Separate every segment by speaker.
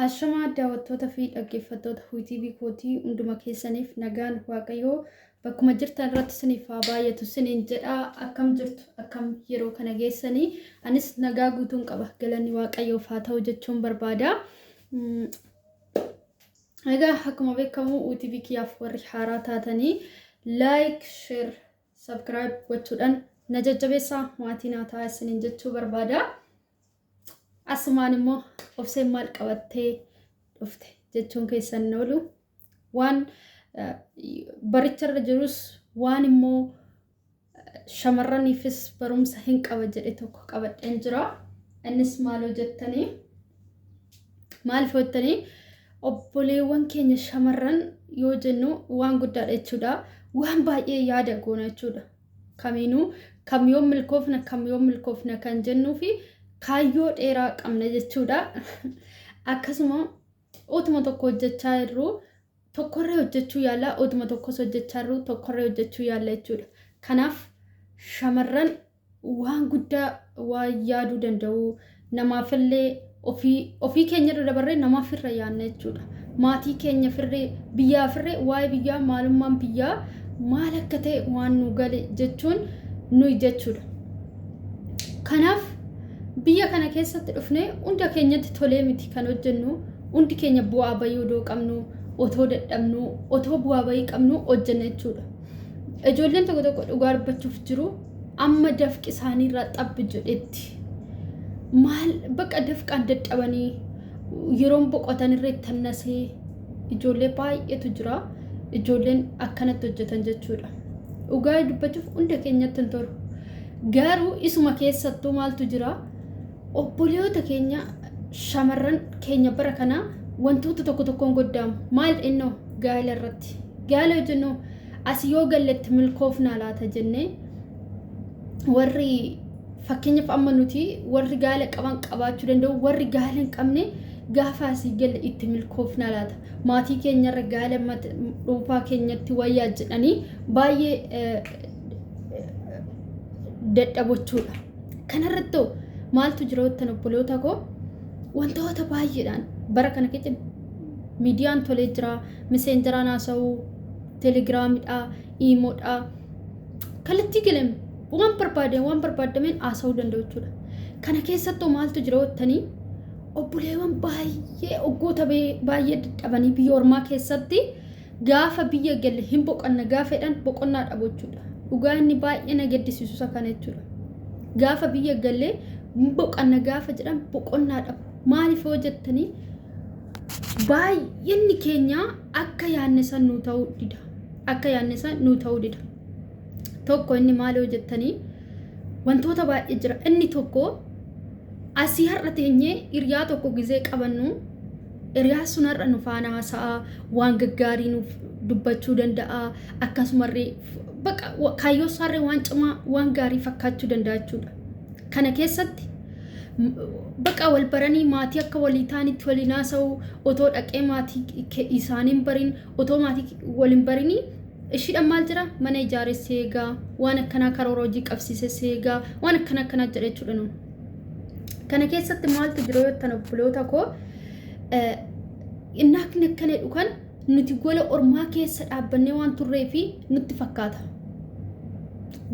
Speaker 1: Ashamaa daawwattoota fi dhaggeeffattoota TV kootii hunduma keessaniif nagaan waaqayyoo bakkuma jirtan irratti isiniif haa baay'atu isiniin jedha. Akkam jirtu akkam yeroo kana geessanii anis nagaa guutuun qaba galanni waaqayyoof haa ta'u jechuun barbaada. Egaa akkuma beekamu TV kiyyaaf warri haaraa taatanii like, share, subscribe gochuudhaan na jajjabeessaa maatii naa ta'a isiniin jechuu barbaada. Asumaan immoo obseen maal qabattee dhufte jechuun keessan oolu waan baricharra jirus waan immoo shamarraniifis barumsa hin qaba jedhe tokko qabadheen jira. Innis maal hojjettanii maal foottanii obboleewwan keenya shamarran yoo jennu waan guddaadha jechuudha. Waan baay'ee yaada goona jechuudha. Kam yoo milkoofna kan jennuufi kaayyoo dheeraa qabna jechuudha. Akkasuma utuma tokko hojjechaa jirru tokkorree hojjechuu yaala, utuma tokkos hojjechaa jirru tokkorree hojjechuu yaala jechuudha. Kanaaf shamarran waan guddaa waan yaaduu danda'u, namaafillee ofii keenya irra dabarree namaaf irra yaadna jechuudha. Maatii keenya firree biyyaa firree waa'ee biyyaa maalummaan biyyaa maal akka ta'e waan nu gale jechuun nuyi jechuudha. Kanaaf biyya kana keessatti dhufnee hunda keenyatti tolee miti kan hojjennu, hundi keenya bu'aa bayii odoo qabnu, otoo dadhabnu, otoo bu'aa bayii qabnu hojjenna jechuudha. Ijoolleen tokko tokko dhugaa dubbachuuf jiru amma dafqi isaanii irraa xabbi jedhetti maal bakka dafqaan dadhabanii yeroon boqotan irra tannasee ijoollee baay'eetu jira. Ijoolleen akkanatti hojjetan jechuudha. Dhugaa dubbachuuf hunda keenyatti hin toru. Garuu isuma keessattuu maaltu jira? Obboleewwan keenya shamarran keenya bara kana wantoota tokko tokkoon goddaamu. Maal innoo gaala irratti. Gaala jennu as yoo galletti milkoofnaa laata jennee warri fakkeenyaaf amma nuti warri gaala qaban qabaachuu danda'u, warri gaala hin qabne gaafa asii galle itti milkoofnaa laata. Maatii keenyarra gaala dhuunfaa keenyatti wayyaa jedhanii baay'ee dadhabochuudha. Kanarratti maaltu jira wottan obboloota koo wantoota baay'eedhaan bara kana keessa miidiyaan tolee jira. Meseenjaraan haasa'uu, telegiraamidhaa, iimoodhaa kallattii galeen waan barbaadameen haasa'uu danda'u jechuudha. Kana keessattuu maaltu jira wottanii obboleewwan baay'ee oggoota baay'ee dadhabanii biyya ormaa keessatti gaafa biyya galle hin boqonna gaafedhaan boqonnaa dhabu jechuudha. Dhugaa inni baay'ee na gaddisiisu kana jechuudha. Gaafa biyya galle boqonna gaafa jedhan boqonnaa dhabu. Maaliif yoo jettanii baay'inni keenya akka yaannisan nu ta'uu dida. Akka yaannisan nu ta'uu dida. Tokko inni maal yoo jettanii wantoota baay'ee jira. Inni tokko asii har'a teenyee hiriyaa tokko gizee qabannu hiriyaa sun har'a nu faana haasa'a, waan gaggaarii nuuf dubbachuu danda'a. Akkasumarree bakka kaayyoo sarree waan cimaa waan gaarii fakkaachuu danda'a jechuudha. Kana keessatti bakka wal baranii maatii akka walii taanitti waliin haasa'u, otoo dhaqee maatii isaaniin bariin, otoo maatii waliin barinii ishiidhaan maal jira mana ijaaressee eegaa, waan akkanaa karoora hojii qabsiisee eegaa, waan akkanaa jedha jechuudha nuun. Kana keessatti maaltu jira yoo ta'an obboloota koo innaakni akkana dhukan nuti gola ormaa keessa dhaabbannee waan turree fi nutti fakkaata.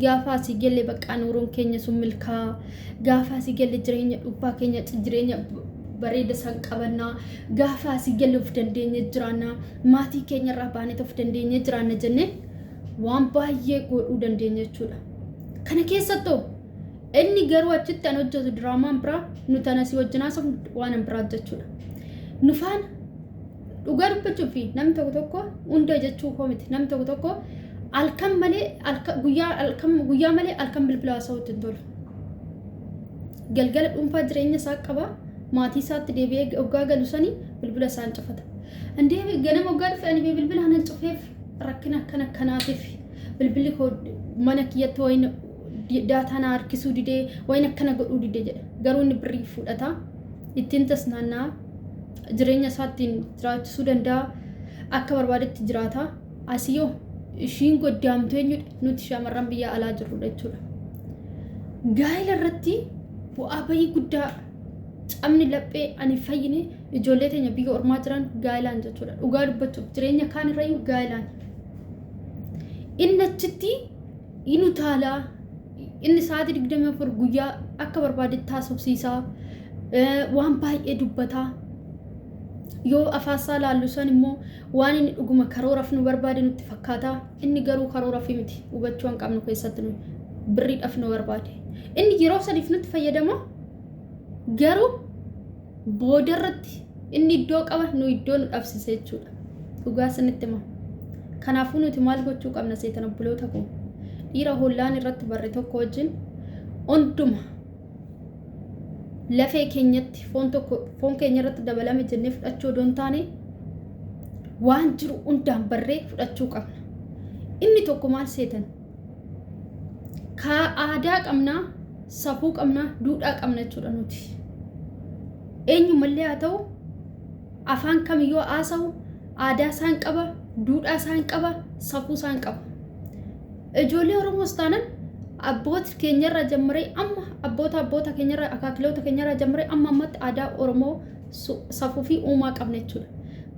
Speaker 1: Gaafa asii galle bakka nuuruun keenya sun milkaa, gaafa asii galle jireenya dhuunfaa keenya jireenya bareeda san qabannaa, gaafa asii galle of dandeenya jiraannaa, maatii keenya irraa baanee of dandeenya jiraanna jennee waan baay'ee godhuu dandeenya jechuudha. Kana keessattuu inni garuu achitti an hojjetu diraamaan biraa nuti anasii wajjin haasofnu waan biraa jechuudha. Nufaan dhugaa dubbachuu fi namni tokko hunda jechuu koo miti. Namni tokko halkan malee guyyaa malee halkan bilbila haasa'uutti hin tolu. Galgala dhuunfaa jireenya isaa qaba. Maatii isaatti deebi'ee hoggaa galu sanii bilbila isaan cufata. Indee ganama hoggaa dhufe ani bilbila hanan cufeef rakkina akkanaatiif bilbilli koo mana kiyyatti wayin daataa na harkisuu didee wayin akkana godhuu didee jedha. Garuu inni birrii fudhata. Ittiin tasnaannaa jireenya isaattiin jiraachisuu danda'a. Akka barbaadetti jiraata. Asiyoo ishiin goddaamtu eenyudha? Nuti shamarran biyya alaa jirrudha jechuudha. Gaa'ela irratti bu'aa bayii guddaa Camni laphee ani fayyine ijoollee teenya biyya ormaa jiran gaa'ilaan jechuudha. Dhugaa dubbachuuf jireenya kaan irrayyuu gaa'ilaan. Inni achitti inni utaalaa inni sa'aatii 24 guyyaa akka barbaade taasifsiisaa waan baay'ee dubbataa. Yoo afaasaa laallu san immoo waan inni dhuguma karooraaf nu barbaade nutti fakkaata. Inni garuu karooraaf miti hubachuu hin qabnu keessatti nu birriidhaaf nu barbaade. Inni yeroo sadiif nutti fayyadama garuu boodarratti inni iddoo qaba nu iddoo nu dhabsise jechuudha. Dhugaa sanitti hima. Kanaafuu nuti maal gochuu qabna seetan obboloota koo? Dhiira hollaan irratti barre tokko wajjin hunduma lafee keenyatti foon keenya irratti dabalame jennee fudhachuu odoo hin taane waan jiru hundaan barree fudhachuu qabna. Inni tokko maal seetan? Ka aadaa qabnaa, safuu qabnaa, duudhaa qabna jechuudha nuti. Eenyumallee haa ta'u afaan kamiyyuu haasa'u aadaa isaan qaba, duudhaa isaan qaba, safuu isaan qaba. Ijoollee Oromoos taanan abboota keenyarraa jammaree amma abboota keenyarraa akaakiloota keenyarraa jammaree amma ammatti aadaa Oromoo safuu fi uumaa qabna jechuudha.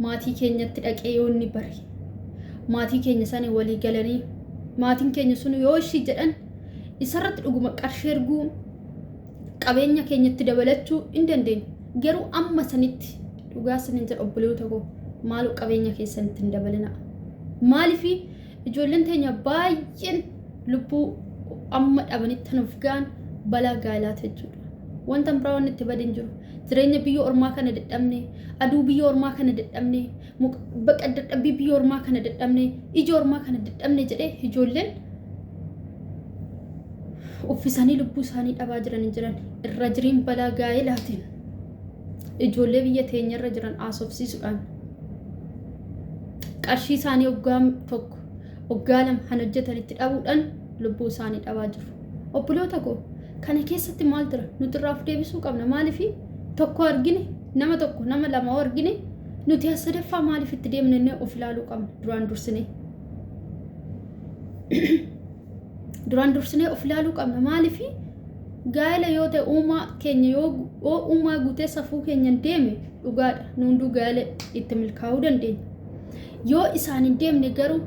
Speaker 1: Maatii keenyatti dhaqee yoo inni bare maatii keenya sana walii galanii maatiin keenya sun yoo ishii jedhan isarratti dhuguma qarshii erguu qabeenya keenyatti dabalachuu hin dandeenyu. Garuu amma sanitti dhugaa sanin jedha obboloota koo maaloo qabeenya keessanitti hin dabalina. Maaliif ijoolleen teenya baay'een lubbuu amma dhabanitti nuuf gaan balaa gaalaata jechuudha. Wanta biraa waan itti badin jiru jireenya biyya ormaa kana dadhabne aduu biyya ormaa kana dadhabne baqa dadhabbii biyya ormaa kana dadhabne ija ormaa kana dadhabne jedhee ijoolleen uffisanii lubbuu isaanii dhabaa jiran irra jiriin balaa gaa'elaatiin ijoollee biyya teenya irra jiran haasofsiisuudhaan qarshii isaanii waggaa tokko waggaa lama kan hojjetanitti dhabuudhaan lubbuu isaanii dhabaa jiru. Obboloota koo kana keessatti maal jira? Nuti irraa of deebisuu qabna. Maaliif tokko argine nama tokko nama lama argine nuti as sadaffaa maaliif itti deemnee of ilaaluu qabna? Duraan dursinee of ilaaluu qabna. Maaliif gaa'ela yoo ta'e uumaa keenya yoo uumaa guutee safuu keenyan deeme dhugaadha. Nu hunduu gaa'ela itti milkaa'uu dandeenya. Yoo isaan hin deemne garuu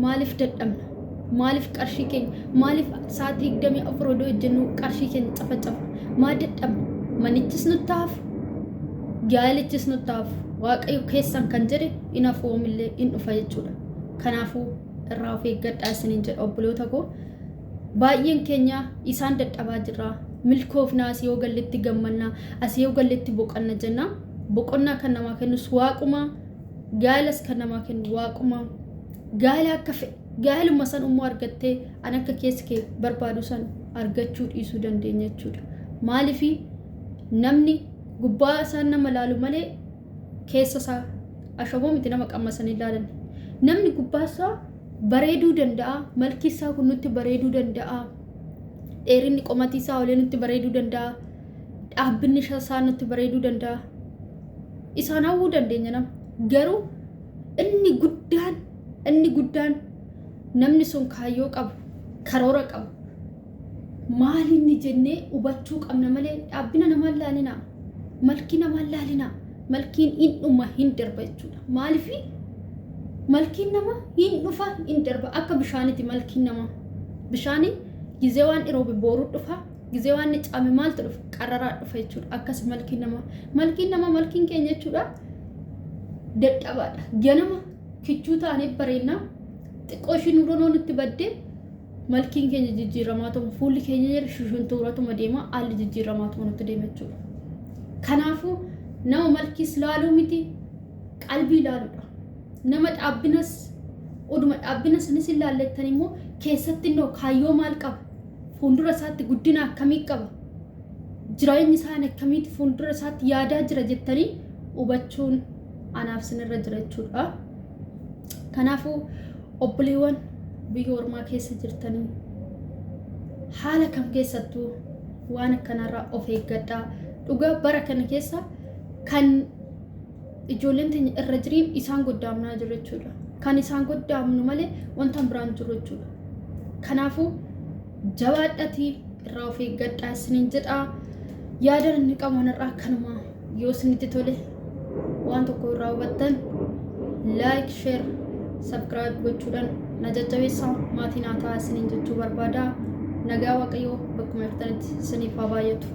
Speaker 1: maaliif dadhabna? Maaliif qarshii keenya maaliif sa'aatii 24 odoo hojjennu qarshii keenya cafa maal dadhabna? Manichis nutti hafu gaa'elichis nutti hafu waaqayyo keessan kan jedhe hin hafuumillee hin dhufa jechuudha. Kanaafuu irraa of eeggadhaa isiniin jedha obboloota koo. Baay'een keenya isaan dadhabaa jirra. Milkoofnaa asii yoo galletti gammannaa asii yoo galletti boqonna jenna. Boqonnaa kan namaa kennus waaquma gaa'elas kan namaa kennu waaquma. Gaa'ela akka fedhe gaa'eluma san immoo argattee an akka keessi kee barbaadu san argachuu dhiisuu dandeenya jechuudha. Maaliif namni gubbaa isaan nama laalu malee keessa isaa ashaboo miti nama qammasan ilaalan. Namni gubbaa isaa bareeduu danda'a, malki isaa kun nutti bareeduu danda'a, dheerinni qomatii isaa olee nutti bareeduu danda'a, dhaabbinni isaa nutti bareeduu danda'a. Isaan hawwuu dandeenya nama. Garuu inni guddaan namni sun kaayyoo qabu, karoora qabu. Maalinni jennee hubachuu qabna malee dhaabbina namaan laalina, malkii namaan laalina. Malkiin hin dhuma hin darba jechuudha. Maaliif malkiin nama hin dhufa hin darba akka bishaanitti malkiin nama. Bishaani gizee waan dhiroobe booruu dhufa, gizee waan caame maaltu dhufa qararaa dhufa jechuudha. Akkas malkiin nama malkiin keenya jechuudha. Dadhabaadha. Ganama kichuu taanee bareennaa xiqqoo ishii nuuronoo nutti baddee malkiin keenya jijjiiramaatuma fuulli keenya shuntuuratuma deema haalli jijjiiramaatuma nutti deema jechuudha. Kanaafuu nama malkiis laaluu miti qalbii laaluudha. Nama dhaabbinas oduma dhaabbina sanis ilaallettan immoo keessatti innoo kaayyoo maal qaba? Fuuldura isaatti guddina akkamii qaba? Jireenyi isaan akkamitti fuuldura isaatti yaadaa jira jettanii hubachuun anaaf sinirra jira jechuudha. Kanaafuu obboleewwan biyya ormaa keessa jirtanii haala kam keessattuu waan akkanarraa of eeggadhaa. Dhugaa bara kana keessa kan ijoolleen teenya irra jiriin isaan goddaamnaa jiru jechuudha. Kan isaan goddaamnu malee wanta biraan jiru jechuudha. Kanaafuu jabaadhatii irraa of eeggadhaa isiniin jedhaa. yaadan inni qaban irraa kanuma yoo isinitti tole waan tokko irraa hubattan like share subscribe gochuudhaan na jajjabeessaa maatiin haa ta'aa isiniin jechuu barbaada nagaa waaqayyoo bakkuma jirtanitti isiniif haa baay'atu.